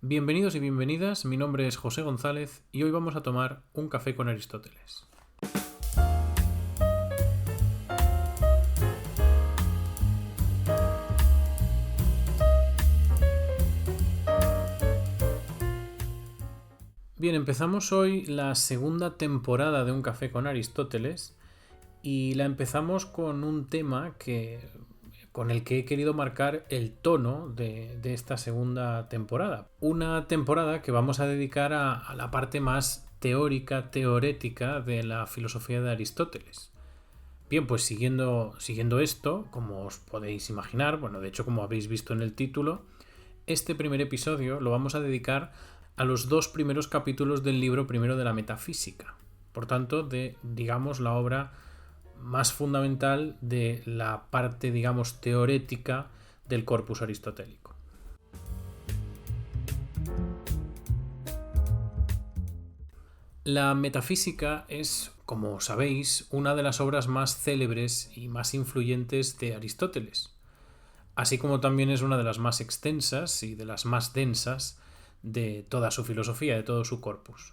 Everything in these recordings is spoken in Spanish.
Bienvenidos y bienvenidas, mi nombre es José González y hoy vamos a tomar un café con Aristóteles. Bien, empezamos hoy la segunda temporada de Un café con Aristóteles y la empezamos con un tema con el que he querido marcar el tono de esta segunda temporada. Una temporada que vamos a dedicar a la parte más teórica de la filosofía de Aristóteles. Bien, pues siguiendo esto, como os podéis imaginar, de hecho como habéis visto en el título, este primer episodio lo vamos a dedicar a los dos primeros capítulos del libro primero de la metafísica. Por tanto, digamos, la obra más fundamental de la parte, digamos, teorética del corpus aristotélico. La metafísica es, como sabéis, una de las obras más célebres y más influyentes de Aristóteles, así como también es una de las más extensas y de las más densas de toda su filosofía, de todo su corpus.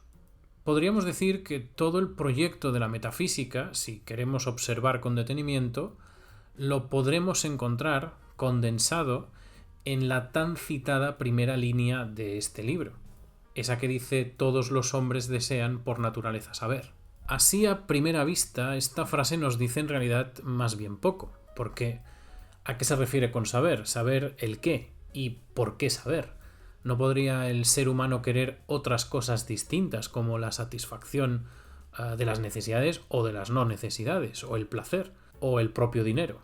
Podríamos decir que todo el proyecto de la metafísica, si queremos observar con detenimiento, lo podremos encontrar condensado en la tan citada primera línea de este libro, esa que dice «todos los hombres desean por naturaleza saber». Así a primera vista, esta frase nos dice en realidad más bien poco, porque ¿a qué se refiere con saber? Saber el qué y por qué saber. ¿No podría el ser humano querer otras cosas distintas como la satisfacción de las necesidades o de las no necesidades, o el placer, o el propio dinero?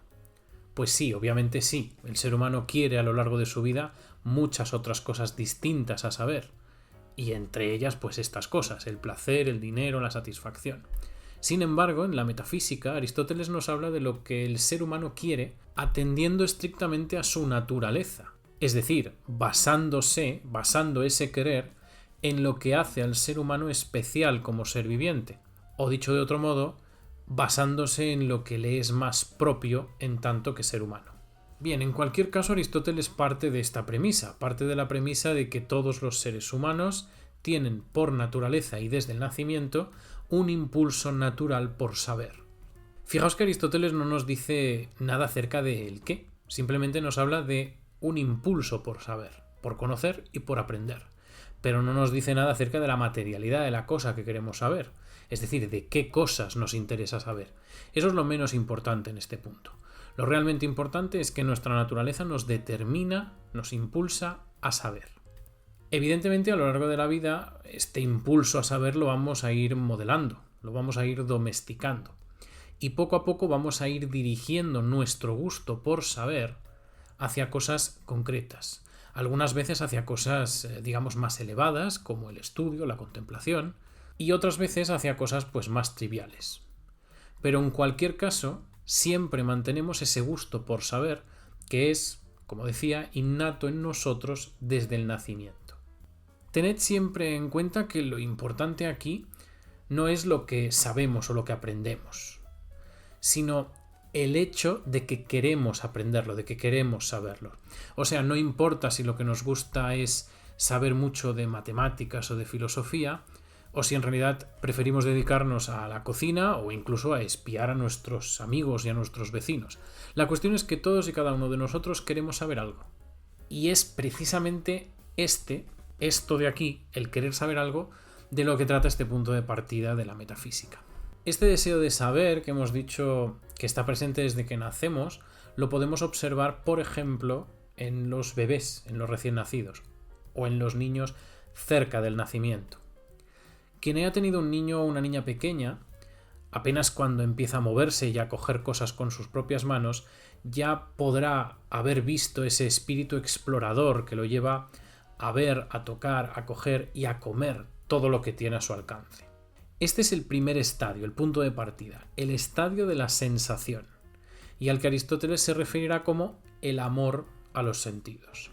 Pues sí, obviamente sí. El ser humano quiere a lo largo de su vida muchas otras cosas distintas a saber. Y entre ellas, pues estas cosas, el placer, el dinero, la satisfacción. Sin embargo, en la metafísica, Aristóteles nos habla de lo que el ser humano quiere atendiendo estrictamente a su naturaleza. Es decir, basando ese querer en lo que hace al ser humano especial como ser viviente. O dicho de otro modo, basándose en lo que le es más propio en tanto que ser humano. Bien, en cualquier caso, Aristóteles parte de esta premisa, parte de la premisa de que todos los seres humanos tienen por naturaleza y desde el nacimiento un impulso natural por saber. Fijaos que Aristóteles no nos dice nada acerca de el qué, simplemente nos habla de un impulso por saber, por conocer y por aprender. Pero no nos dice nada acerca de la materialidad de la cosa que queremos saber, es decir, de qué cosas nos interesa saber. Eso es lo menos importante en este punto. Lo realmente importante es que nuestra naturaleza nos determina, nos impulsa a saber. Evidentemente, a lo largo de la vida, este impulso a saber lo vamos a ir modelando, lo vamos a ir domesticando. Y poco a poco vamos a ir dirigiendo nuestro gusto por saber hacia cosas concretas, algunas veces hacia cosas, digamos, más elevadas, como el estudio, la contemplación, y otras veces hacia cosas, pues, más triviales. Pero en cualquier caso, siempre mantenemos ese gusto por saber que es, como decía, innato en nosotros desde el nacimiento. Tened siempre en cuenta que lo importante aquí no es lo que sabemos o lo que aprendemos, sino el hecho de que queremos aprenderlo, de que queremos saberlo. O sea, no importa si lo que nos gusta es saber mucho de matemáticas o de filosofía, o si en realidad preferimos dedicarnos a la cocina o incluso a espiar a nuestros amigos y a nuestros vecinos. La cuestión es que todos y cada uno de nosotros queremos saber algo. Y es precisamente esto de aquí, el querer saber algo, de lo que trata este punto de partida de la metafísica. Este deseo de saber que hemos dicho que está presente desde que nacemos, lo podemos observar, por ejemplo, en los bebés, en los recién nacidos, o en los niños cerca del nacimiento. Quien haya tenido un niño o una niña pequeña, apenas cuando empieza a moverse y a coger cosas con sus propias manos, ya podrá haber visto ese espíritu explorador que lo lleva a ver, a tocar, a coger y a comer todo lo que tiene a su alcance. Este es el primer estadio, el punto de partida, el estadio de la sensación, y al que Aristóteles se referirá como el amor a los sentidos.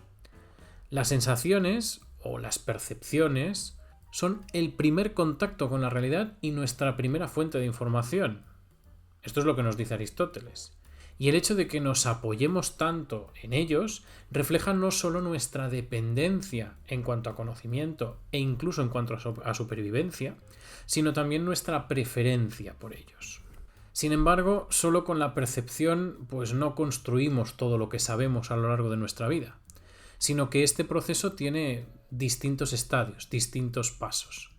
Las sensaciones o las percepciones son el primer contacto con la realidad y nuestra primera fuente de información. Esto es lo que nos dice Aristóteles. Y el hecho de que nos apoyemos tanto en ellos refleja no solo nuestra dependencia en cuanto a conocimiento e incluso en cuanto a supervivencia, sino también nuestra preferencia por ellos. Sin embargo, solo con la percepción pues no construimos todo lo que sabemos a lo largo de nuestra vida, sino que este proceso tiene distintos estadios, distintos pasos.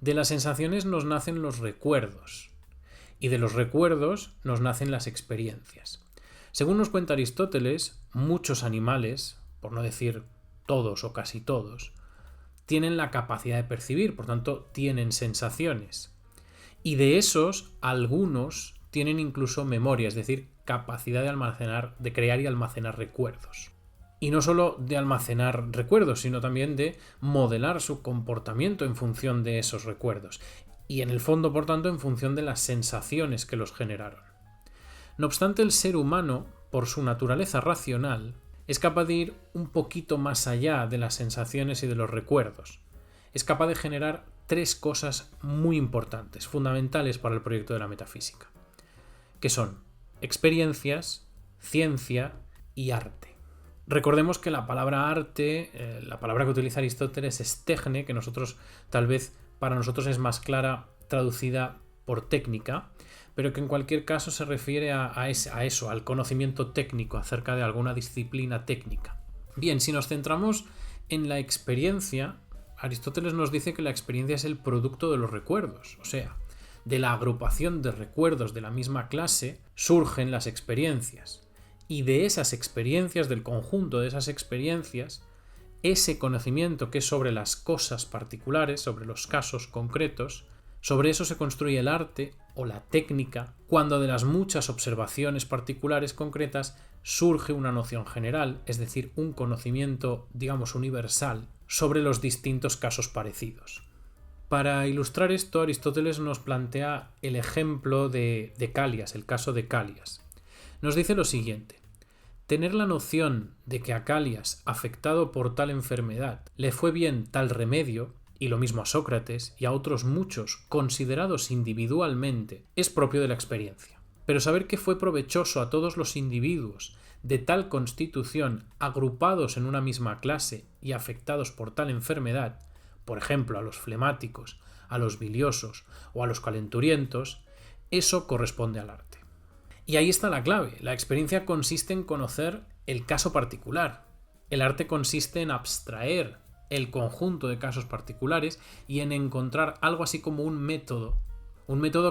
De las sensaciones nos nacen los recuerdos, y de los recuerdos nos nacen las experiencias. Según nos cuenta Aristóteles, muchos animales, por no decir todos o casi todos, tienen la capacidad de percibir, por tanto, tienen sensaciones. Y de esos, algunos tienen incluso memoria, es decir, capacidad de almacenar, de crear y almacenar recuerdos. Y no solo de almacenar recuerdos, sino también de modelar su comportamiento en función de esos recuerdos. Y en el fondo, por tanto, en función de las sensaciones que los generaron. No obstante, el ser humano, por su naturaleza racional, es capaz de ir un poquito más allá de las sensaciones y de los recuerdos. Es capaz de generar tres cosas muy importantes, fundamentales para el proyecto de la metafísica, que son experiencias, ciencia y arte. Recordemos que la palabra arte, la palabra que utiliza Aristóteles es techne, que nosotros tal vez para nosotros es más clara traducida por técnica, pero que en cualquier caso se refiere a eso, al conocimiento técnico acerca de alguna disciplina técnica. Bien, si nos centramos en la experiencia, Aristóteles nos dice que la experiencia es el producto de los recuerdos, o sea, de la agrupación de recuerdos de la misma clase surgen las experiencias, y de esas experiencias, del conjunto de esas experiencias, ese conocimiento que es sobre las cosas particulares, sobre los casos concretos, sobre eso se construye el arte o la técnica, cuando de las muchas observaciones particulares concretas surge una noción general, es decir, un conocimiento, digamos, universal, sobre los distintos casos parecidos. Para ilustrar esto, Aristóteles nos plantea el ejemplo de Calias, el caso de Calias. Nos dice lo siguiente: tener la noción de que a Calias, afectado por tal enfermedad, le fue bien tal remedio, y lo mismo a Sócrates y a otros muchos considerados individualmente, es propio de la experiencia. Pero saber que fue provechoso a todos los individuos de tal constitución agrupados en una misma clase y afectados por tal enfermedad, por ejemplo a los flemáticos, a los biliosos o a los calenturientos, eso corresponde al arte. Y ahí está la clave. La experiencia consiste en conocer el caso particular. El arte consiste en abstraer el conjunto de casos particulares y en encontrar algo así como un método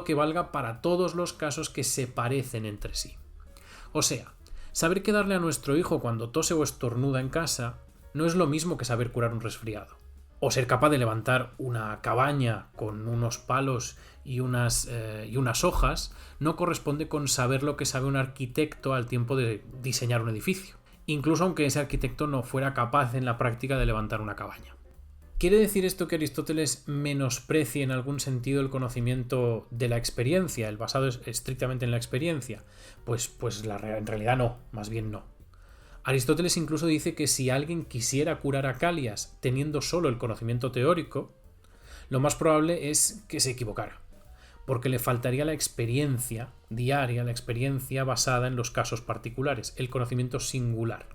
que valga para todos los casos que se parecen entre sí. O sea, saber qué darle a nuestro hijo cuando tose o estornuda en casa no es lo mismo que saber curar un resfriado. O ser capaz de levantar una cabaña con unos palos y unas hojas no corresponde con saber lo que sabe un arquitecto al tiempo de diseñar un edificio, incluso aunque ese arquitecto no fuera capaz en la práctica de levantar una cabaña. ¿Quiere decir esto que Aristóteles menosprecie en algún sentido el conocimiento de la experiencia, el basado estrictamente en la experiencia? Pues en realidad no, más bien no. Aristóteles incluso dice que si alguien quisiera curar a Calias teniendo solo el conocimiento teórico, lo más probable es que se equivocara, porque le faltaría la experiencia diaria, la experiencia basada en los casos particulares, el conocimiento singular.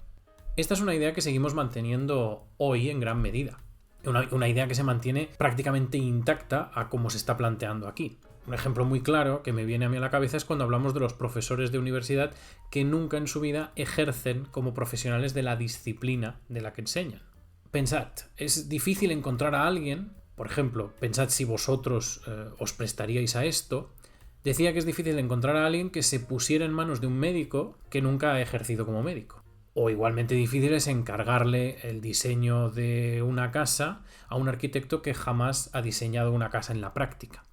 Esta es una idea que seguimos manteniendo hoy en gran medida, una idea que se mantiene prácticamente intacta a como se está planteando aquí. Un ejemplo muy claro que me viene a mí a la cabeza es cuando hablamos de los profesores de universidad que nunca en su vida ejercen como profesionales de la disciplina de la que enseñan. Pensad, es difícil encontrar a alguien, por ejemplo, pensad si vosotros os prestaríais a esto. Decía que es difícil encontrar a alguien que se pusiera en manos de un médico que nunca ha ejercido como médico. O igualmente difícil es encargarle el diseño de una casa a un arquitecto que jamás ha diseñado una casa en la práctica.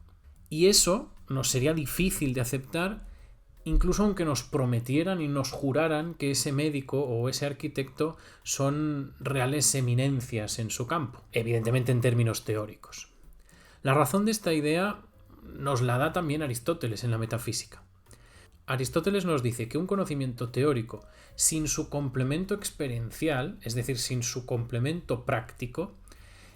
Y eso nos sería difícil de aceptar incluso aunque nos prometieran y nos juraran que ese médico o ese arquitecto son reales eminencias en su campo, evidentemente en términos teóricos. La razón de esta idea nos la da también Aristóteles en la metafísica. Aristóteles nos dice que un conocimiento teórico sin su complemento experiencial, es decir, sin su complemento práctico,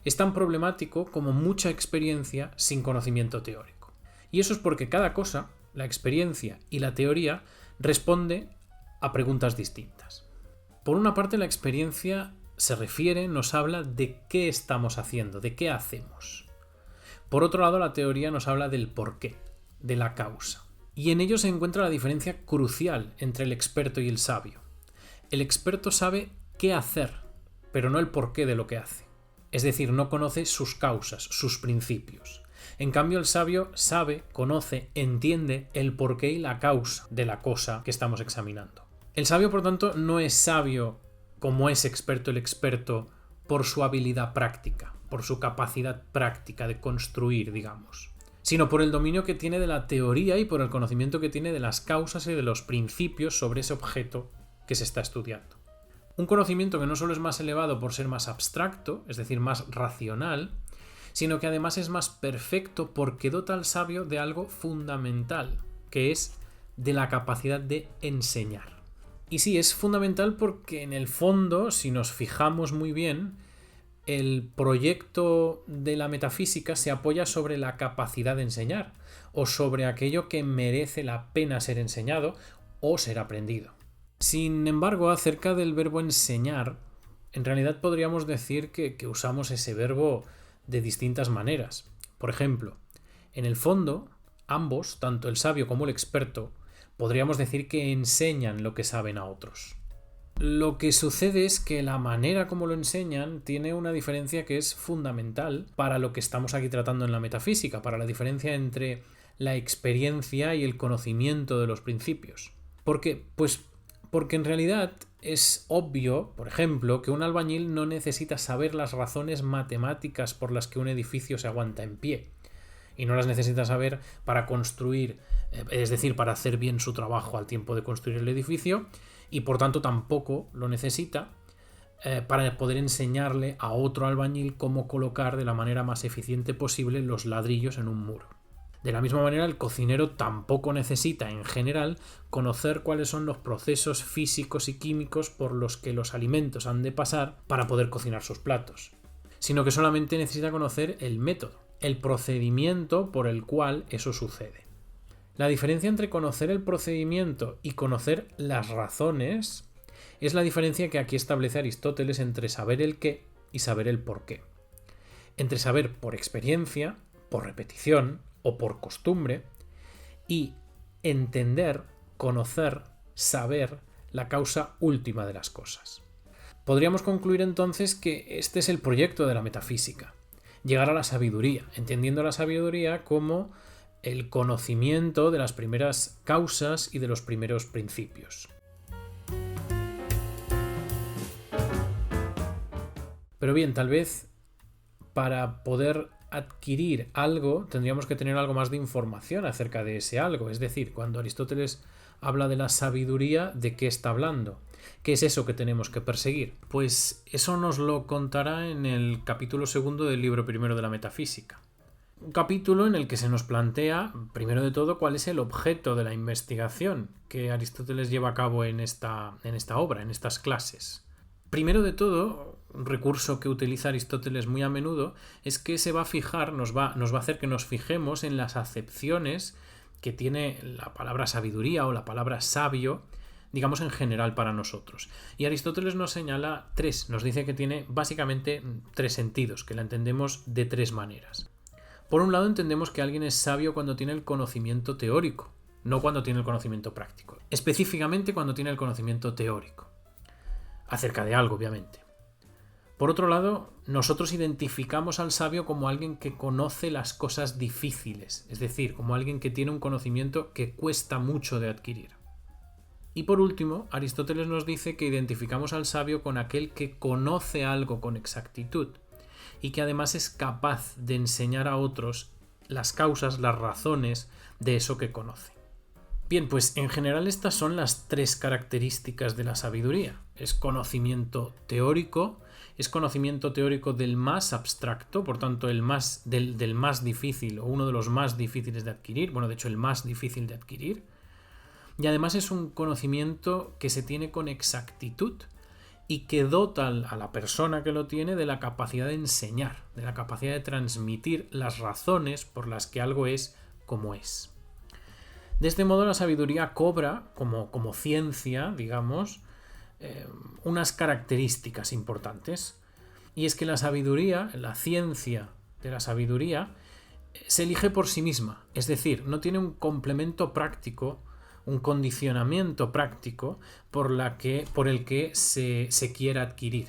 es tan problemático como mucha experiencia sin conocimiento teórico. Y eso es porque cada cosa, la experiencia y la teoría, responde a preguntas distintas. Por una parte, la experiencia nos habla de qué estamos haciendo, de qué hacemos. Por otro lado, la teoría nos habla del porqué, de la causa. Y en ello se encuentra la diferencia crucial entre el experto y el sabio. El experto sabe qué hacer, pero no el porqué de lo que hace. Es decir, no conoce sus causas, sus principios. En cambio, el sabio sabe, conoce, entiende el porqué y la causa de la cosa que estamos examinando. El sabio, por tanto, no es sabio como es experto el experto por su habilidad práctica, por su capacidad práctica de construir, digamos, sino por el dominio que tiene de la teoría y por el conocimiento que tiene de las causas y de los principios sobre ese objeto que se está estudiando. Un conocimiento que no solo es más elevado por ser más abstracto, es decir, más racional, sino que además es más perfecto porque dota al sabio de algo fundamental, que es de la capacidad de enseñar. Y sí, es fundamental porque en el fondo, si nos fijamos muy bien, el proyecto de la metafísica se apoya sobre la capacidad de enseñar, o sobre aquello que merece la pena ser enseñado o ser aprendido. Sin embargo, acerca del verbo enseñar, en realidad podríamos decir que usamos ese verbo de distintas maneras. Por ejemplo, en el fondo, ambos, tanto el sabio como el experto, podríamos decir que enseñan lo que saben a otros. Lo que sucede es que la manera como lo enseñan tiene una diferencia que es fundamental para lo que estamos aquí tratando en la metafísica, para la diferencia entre la experiencia y el conocimiento de los principios. ¿Por qué? Pues porque en realidad es obvio, por ejemplo, que un albañil no necesita saber las razones matemáticas por las que un edificio se aguanta en pie. Y no las necesita saber para construir, es decir, para hacer bien su trabajo al tiempo de construir el edificio, y por tanto tampoco lo necesita para poder enseñarle a otro albañil cómo colocar de la manera más eficiente posible los ladrillos en un muro. De la misma manera, el cocinero tampoco necesita, en general, conocer cuáles son los procesos físicos y químicos por los que los alimentos han de pasar para poder cocinar sus platos, sino que solamente necesita conocer el método, el procedimiento por el cual eso sucede. La diferencia entre conocer el procedimiento y conocer las razones es la diferencia que aquí establece Aristóteles entre saber el qué y saber el por qué. Entre saber por experiencia, por repetición o por costumbre, y entender, conocer, saber la causa última de las cosas. Podríamos concluir entonces que este es el proyecto de la metafísica: llegar a la sabiduría, entendiendo la sabiduría como el conocimiento de las primeras causas y de los primeros principios. Pero bien, tal vez para poder adquirir algo tendríamos que tener algo más de información acerca de ese algo. Es decir, cuando Aristóteles habla de la sabiduría, ¿de qué está hablando? ¿Qué es eso que tenemos que perseguir? Pues eso nos lo contará en el capítulo 2 del libro primero de la Metafísica. Un capítulo en el que se nos plantea, primero de todo, cuál es el objeto de la investigación que Aristóteles lleva a cabo en esta obra, en estas clases. Primero de todo, un recurso que utiliza Aristóteles muy a menudo es que se va a fijar, nos va a hacer que nos fijemos en las acepciones que tiene la palabra sabiduría o la palabra sabio, digamos en general para nosotros. Y Aristóteles nos señala tres, nos dice que tiene básicamente tres sentidos, que la entendemos de tres maneras. Por un lado, entendemos que alguien es sabio cuando tiene el conocimiento teórico, no cuando tiene el conocimiento práctico. Específicamente cuando tiene el conocimiento teórico. Acerca de algo, obviamente. Por otro lado, nosotros identificamos al sabio como alguien que conoce las cosas difíciles, es decir, como alguien que tiene un conocimiento que cuesta mucho de adquirir. Y por último, Aristóteles nos dice que identificamos al sabio con aquel que conoce algo con exactitud y que además es capaz de enseñar a otros las causas, las razones de eso que conoce. Bien, pues en general estas son las tres características de la sabiduría. Es conocimiento teórico del más abstracto, por tanto del más difícil o uno de los más difíciles de adquirir, bueno, de hecho el más difícil de adquirir. Y además es un conocimiento que se tiene con exactitud y que dota a la persona que lo tiene de la capacidad de enseñar, de la capacidad de transmitir las razones por las que algo es como es. De este modo la sabiduría cobra, como ciencia, digamos, unas características importantes. Y es que la sabiduría, la ciencia de la sabiduría, se elige por sí misma. Es decir, no tiene un complemento práctico, un condicionamiento práctico por el que se quiera adquirir.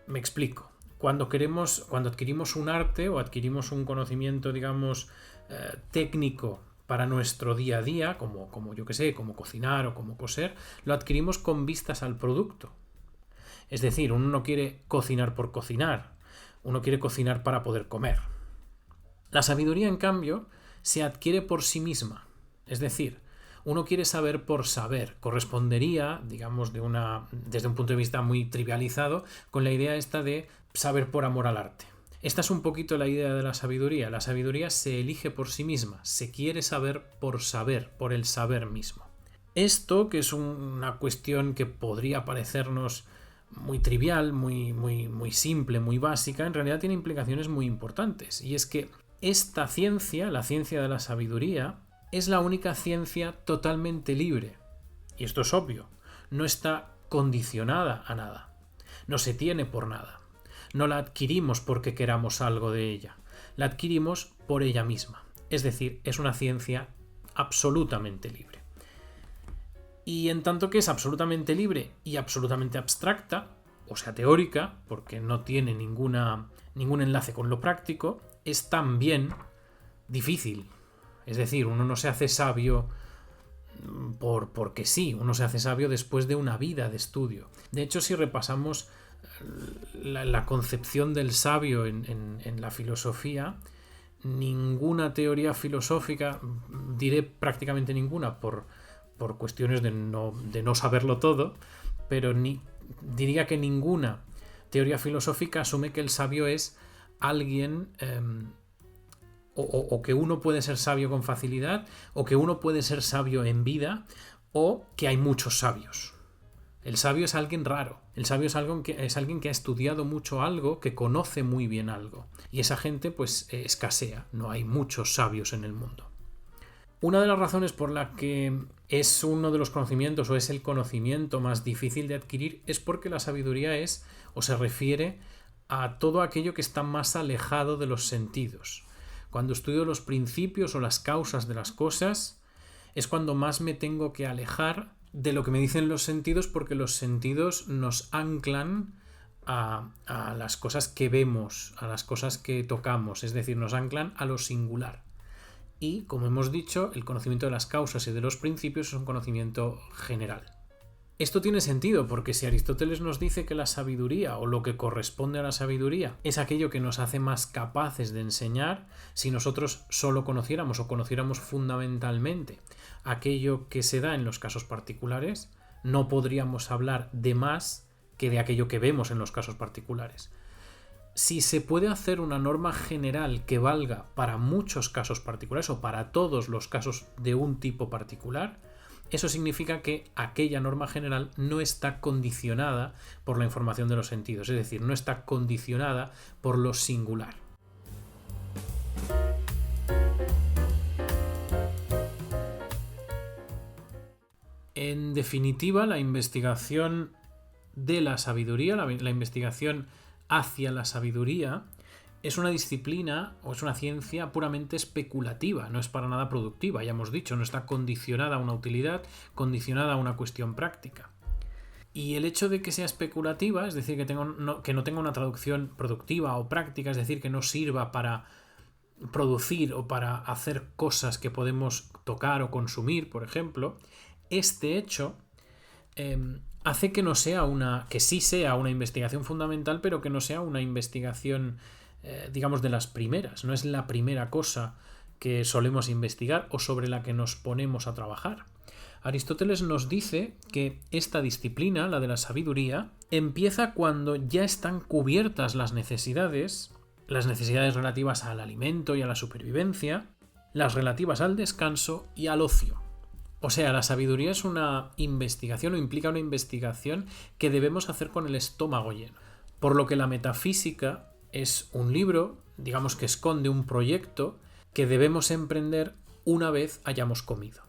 Me explico. Cuando adquirimos un arte o adquirimos un conocimiento, digamos, técnico para nuestro día a día, como yo que sé, como cocinar o como coser, lo adquirimos con vistas al producto. Es decir, uno no quiere cocinar por cocinar, uno quiere cocinar para poder comer. La sabiduría, en cambio, se adquiere por sí misma. Es decir, uno quiere saber por saber. Correspondería, digamos, desde un punto de vista muy trivializado, con la idea esta de saber por amor al arte. Esta es un poquito la idea de la sabiduría. La sabiduría se elige por sí misma, se quiere saber, por el saber mismo. Esto, que es una cuestión que podría parecernos muy trivial, muy simple, muy básica, en realidad tiene implicaciones muy importantes. Y es que esta ciencia, la ciencia de la sabiduría, es la única ciencia totalmente libre. Y esto es obvio. No está condicionada a nada. No se tiene por nada. No la adquirimos porque queramos algo de ella. La adquirimos por ella misma. Es decir, es una ciencia absolutamente libre. Y en tanto que es absolutamente libre y absolutamente abstracta, o sea, teórica, porque no tiene ningún enlace con lo práctico, es también difícil. Es decir, uno no se hace sabio porque sí, uno se hace sabio después de una vida de estudio. De hecho, si repasamos la concepción del sabio en la filosofía, ninguna teoría filosófica, diré prácticamente ninguna por cuestiones de no saberlo todo, pero diría que ninguna teoría filosófica asume que el sabio es alguien o que uno puede ser sabio con facilidad, o que uno puede ser sabio en vida, o que hay muchos sabios. El sabio es alguien raro. El sabio es alguien que ha estudiado mucho algo, que conoce muy bien algo. Y esa gente pues escasea. No hay muchos sabios en el mundo. Una de las razones por la que es uno de los conocimientos o es el conocimiento más difícil de adquirir es porque la sabiduría es o se refiere a todo aquello que está más alejado de los sentidos. Cuando estudio los principios o las causas de las cosas es cuando más me tengo que alejar de lo que me dicen los sentidos, porque los sentidos nos anclan a las cosas que vemos, a las cosas que tocamos, es decir, nos anclan a lo singular. Y, como hemos dicho, el conocimiento de las causas y de los principios es un conocimiento general. Esto tiene sentido porque si Aristóteles nos dice que la sabiduría o lo que corresponde a la sabiduría es aquello que nos hace más capaces de enseñar, si nosotros solo conociéramos o conociéramos fundamentalmente aquello que se da en los casos particulares, no podríamos hablar de más que de aquello que vemos en los casos particulares. Si se puede hacer una norma general que valga para muchos casos particulares o para todos los casos de un tipo particular, eso significa que aquella norma general no está condicionada por la información de los sentidos, es decir, no está condicionada por lo singular. En definitiva, la investigación de la sabiduría, la investigación hacia la sabiduría, es una disciplina o es una ciencia puramente especulativa, no es para nada productiva, ya hemos dicho, no está condicionada a una utilidad, condicionada a una cuestión práctica. Y el hecho de que sea especulativa, es decir, que no tenga una traducción productiva o práctica, es decir, que no sirva para producir o para hacer cosas que podemos tocar o consumir, por ejemplo, este hecho hace que que sí sea una investigación fundamental, pero que no sea una investigación digamos de las primeras, no es la primera cosa que solemos investigar o sobre la que nos ponemos a trabajar. Aristóteles nos dice que esta disciplina, la de la sabiduría, empieza cuando ya están cubiertas las necesidades relativas al alimento y a la supervivencia, las relativas al descanso y al ocio. O sea, la sabiduría es una investigación o implica una investigación que debemos hacer con el estómago lleno. Por lo que la metafísica es un libro, digamos que esconde un proyecto que debemos emprender una vez hayamos comido.